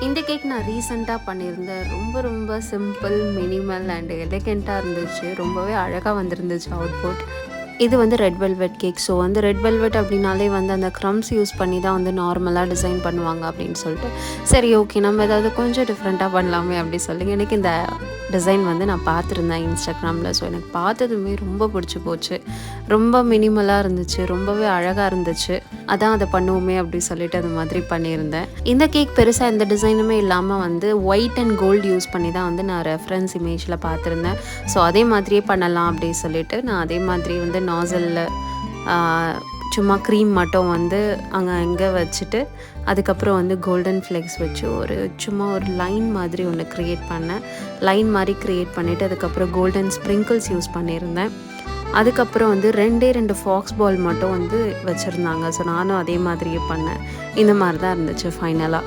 இந்த கேக் நான் ரீசெண்டாக பண்ணியிருந்தேன். ரொம்ப ரொம்ப சிம்பிள், மினிமல் அண்ட் எலகென்ட்டாக இருந்துச்சு. ரொம்பவே அழகா வந்திருந்துச்சு அவுட்புட். இது வந்து ரெட் வெல்வெட் கேக். ஸோ வந்து ரெட் வெல்வெட் அப்படின்னாலே வந்து அந்த க்ரம்ஸ் யூஸ் பண்ணி தான் வந்து நார்மலாக டிசைன் பண்ணுவாங்க அப்படின்னு சொல்லிட்டு, சரி ஓகே நம்ம ஏதாவது கொஞ்சம் டிஃப்ரெண்ட்டாக பண்ணலாமே அப்படி சொல்லி எனக்கு இந்த டிசைன் வந்து நான் பார்த்துருந்தேன் இன்ஸ்டாகிராமில். ஸோ எனக்கு பார்த்ததுமே ரொம்ப பிடிச்சி போச்சு. ரொம்ப மினிமலாக இருந்துச்சு, ரொம்பவே அழகாக இருந்துச்சு. அதான் அதை பண்ணுவோமே அப்படி சொல்லிட்டு அது மாதிரி பண்ணியிருந்தேன். இந்த கேக் பெருசாக எந்த டிசைனுமே இல்லாமல் வந்து ஒயிட் அண்ட் கோல்டு யூஸ் பண்ணி தான் வந்து நான் ரெஃபரன்ஸ் இமேஜில் பார்த்துருந்தேன். ஸோ அதே மாதிரியே பண்ணலாம் அப்படின்னு சொல்லிட்டு நான் அதே மாதிரி வந்து நாசலில் சும்மா க்ரீம் மட்டும் வந்து அங்கே வச்சுட்டு அதுக்கப்புறம் வந்து கோல்டன் ஃப்ளெக்ஸ் வச்சு சும்மா ஒரு லைன் மாதிரி ஒன்று க்ரியேட் பண்ணேன். லைன் மாதிரி க்ரியேட் பண்ணிவிட்டு அதுக்கப்புறம் கோல்டன் ஸ்ப்ரிங்கிள்ஸ் யூஸ் பண்ணியிருந்தேன். அதுக்கப்புறம் வந்து 2 ஃபாக்ஸ் பால் மட்டும் வந்து வச்சுருந்தாங்க. ஸோ நானும் அதே மாதிரியே பண்ணேன். இந்த மாதிரி தான் இருந்துச்சு ஃபைனலாக.